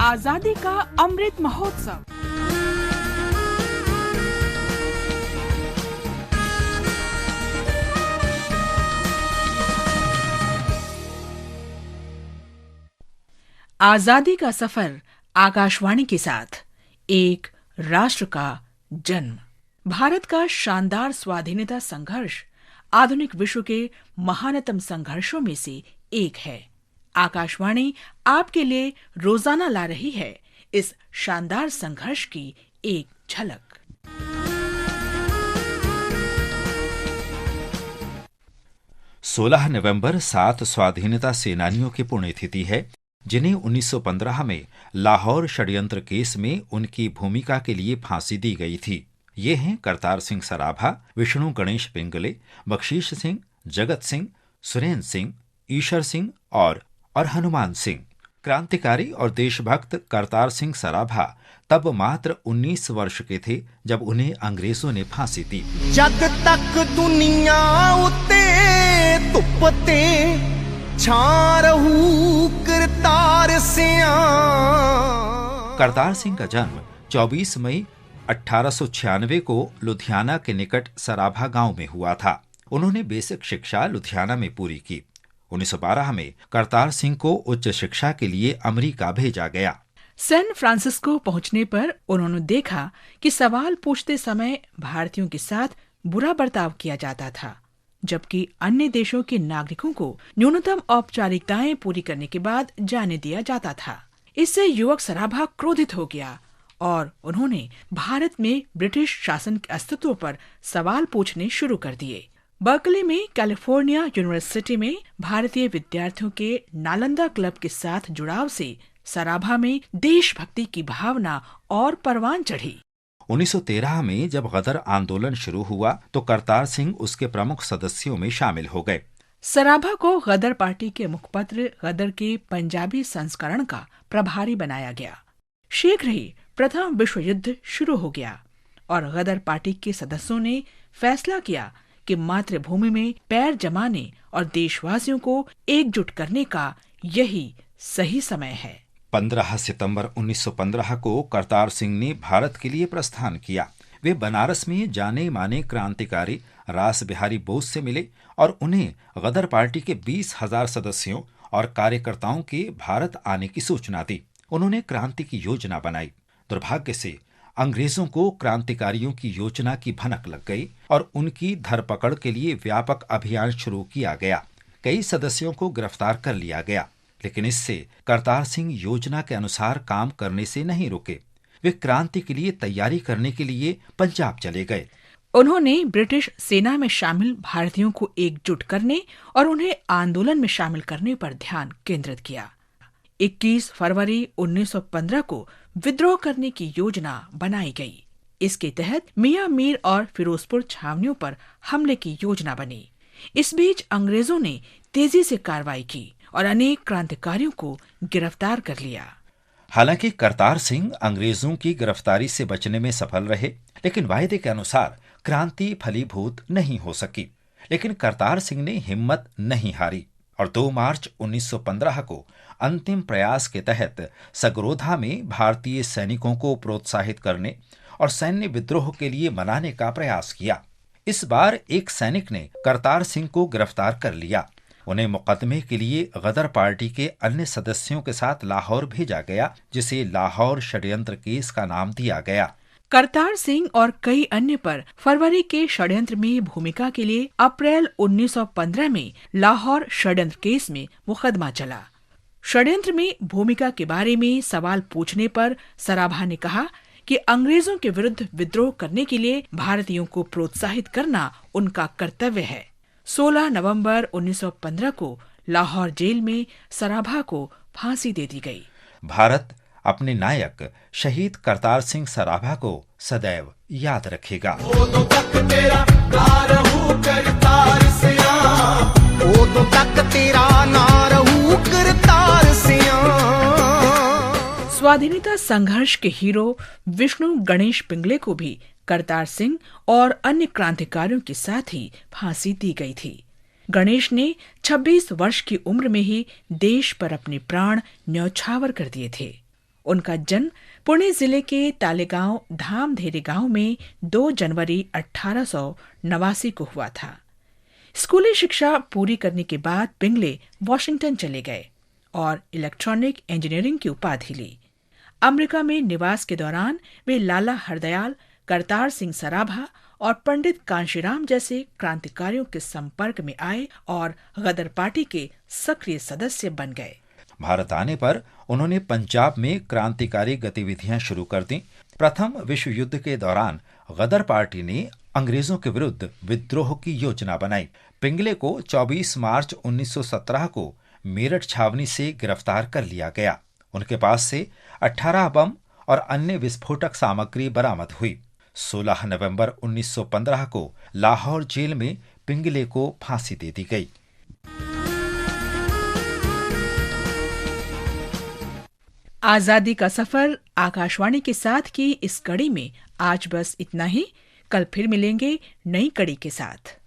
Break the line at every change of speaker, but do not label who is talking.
आजादी का अमृत महोत्सव। आजादी का सफर आकाशवाणी के साथ एक राष्ट्र का जन्म। भारत का शानदार स्वाधीनता संघर्ष आधुनिक विश्व के महानतम संघर्षों में से एक है। आकाशवाणी आपके लिए रोजाना ला रही है इस शानदार संघर्ष की एक झलक।
सोलह नवंबर 7 स्वाधीनता सेनानियों की पुण्यतिथि है, जिन्हें 1915 में लाहौर षड्यंत्र केस में उनकी भूमिका के लिए फांसी दी गई थी। ये हैं करतार सिंह सराभा, विष्णु गणेश पिंगले, बख्शीश सिंह, जगत सिंह, सुरेंद्र सिंह, ईश्वर सिंह और हनुमान सिंह। क्रांतिकारी और देशभक्त करतार सिंह सराभा तब मात्र 19 वर्ष के थे जब उन्हें अंग्रेजों ने फांसी दी।
जद तक दुनिया उते तुपते छा रहू करतार सिंह।
करतार सिंह का जन्म 24 मई 1896 को लुधियाना के निकट सराभा गांव में हुआ था। उन्होंने बेसिक शिक्षा लुधियाना में पूरी की। 1912 में करतार सिंह को उच्च शिक्षा के लिए अमेरिका भेजा गया।
सैन फ्रांसिस्को पहुंचने पर उन्होंने देखा कि सवाल पूछते समय भारतीयों के साथ बुरा बर्ताव किया जाता था, जबकि अन्य देशों के नागरिकों को न्यूनतम औपचारिकताएं पूरी करने के बाद जाने दिया जाता था। इससे युवक सराभा क्रोधित हो गया और उन्होंने भारत में ब्रिटिश शासन के अस्तित्व पर सवाल पूछने शुरू कर दिए। बर्कली में कैलिफोर्निया यूनिवर्सिटी में भारतीय विद्यार्थियों के नालंदा क्लब के साथ जुड़ाव से सराभा में देशभक्ति की भावना और परवान चढ़ी।
1913 में जब गदर आंदोलन शुरू हुआ तो करतार सिंह उसके प्रमुख सदस्यों में शामिल हो गए।
सराभा को गदर पार्टी के मुखपत्र गदर के पंजाबी संस्करण का प्रभारी बनाया गया। शीघ्र ही प्रथम विश्व युद्ध शुरू हो गया और गदर पार्टी के सदस्यों ने फैसला किया कि मातृभूमि में पैर जमाने और देशवासियों को एकजुट करने का यही सही समय है।
15 सितंबर 1915 को करतार सिंह ने भारत के लिए प्रस्थान किया। वे बनारस में जाने माने क्रांतिकारी रास बिहारी बोस से मिले और उन्हें गदर पार्टी के 20,000 सदस्यों और कार्यकर्ताओं के भारत आने की सूचना दी। उन्होंने क्रांति की योजना बनाई। दुर्भाग्य से अंग्रेजों को क्रांतिकारियों की योजना की भनक लग गई और उनकी धरपकड़ के लिए व्यापक अभियान शुरू किया गया। कई सदस्यों को गिरफ्तार कर लिया गया, लेकिन इससे करतार सिंह योजना के अनुसार काम करने से नहीं रुके। वे क्रांति के लिए तैयारी करने के लिए पंजाब चले गए।
उन्होंने ब्रिटिश सेना में शामिल भारतीयों को एकजुट करने और उन्हें आंदोलन में शामिल करने पर ध्यान केंद्रित किया। 21 फरवरी 1915 को विद्रोह करने की योजना बनाई गई। इसके तहत मियां मीर और फिरोजपुर छावनियों पर हमले की योजना बनी। इस बीच अंग्रेजों ने तेजी से कार्रवाई की और अनेक क्रांतिकारियों को गिरफ्तार कर लिया।
हालांकि करतार सिंह अंग्रेजों की गिरफ्तारी से बचने में सफल रहे, लेकिन वायदे के अनुसार क्रांति फलीभूत नहीं हो सकी। लेकिन करतार सिंह ने हिम्मत नहीं हारी और 2 मार्च 1915 को अंतिम प्रयास के तहत सगरोधा में भारतीय सैनिकों को प्रोत्साहित करने और सैन्य विद्रोह के लिए मनाने का प्रयास किया। इस बार एक सैनिक ने करतार सिंह को गिरफ्तार कर लिया। उन्हें मुकदमे के लिए गदर पार्टी के अन्य सदस्यों के साथ लाहौर भेजा गया, जिसे लाहौर षड्यंत्र केस का नाम दिया गया।
करतार सिंह और कई अन्य पर फरवरी के षड्यंत्र में भूमिका के लिए अप्रैल 1915 में लाहौर षड्यंत्र केस में मुकदमा चला। षड्यंत्र में भूमिका के बारे में सवाल पूछने पर सराभा ने कहा कि अंग्रेजों के विरुद्ध विद्रोह करने के लिए भारतीयों को प्रोत्साहित करना उनका कर्तव्य है। 16 नवंबर 1915 को लाहौर जेल में सराभा को फांसी दे दी गई।
भारत अपने नायक शहीद करतार सिंह सराभा को सदैव याद रखेगा।
ओदों तक तेरा ना रहू करतार सिंह, ओदों तक तेरा ना रहू करतार सिंह।
स्वाधीनता संघर्ष के हीरो विष्णु गणेश पिंगले को भी करतार सिंह और अन्य क्रांतिकारियों के साथ ही फांसी दी गई थी। गणेश ने 26 वर्ष की उम्र में ही देश पर अपने प्राण न्यौछावर कर दिए थे। उनका जन्म पुणे जिले के तालेगांव धामधेरे गांव में 2 जनवरी 1889 को हुआ था। स्कूली शिक्षा पूरी करने के बाद पिंगले वॉशिंगटन चले गए और इलेक्ट्रॉनिक इंजीनियरिंग की उपाधि ली। अमेरिका में निवास के दौरान वे लाला हरदयाल, करतार सिंह सराभा और पंडित कांशीराम जैसे क्रांतिकारियों के संपर्क में आए और गदर पार्टी के सक्रिय सदस्य बन गए।
भारत आने पर उन्होंने पंजाब में क्रांतिकारी गतिविधियां शुरू कर दी। प्रथम विश्व युद्ध के दौरान गदर पार्टी ने अंग्रेजों के विरुद्ध विद्रोह की योजना बनाई। पिंगले को 24 मार्च 1917 को मेरठ छावनी से गिरफ्तार कर लिया गया। उनके पास से 18 बम और अन्य विस्फोटक सामग्री बरामद हुई। 16 नवंबर 1915 को लाहौर जेल में पिंगले को फांसी दे दी गई।
आजादी का सफर आकाशवाणी के साथ की इस कड़ी में आज बस इतना ही। कल फिर मिलेंगे नई कड़ी के साथ।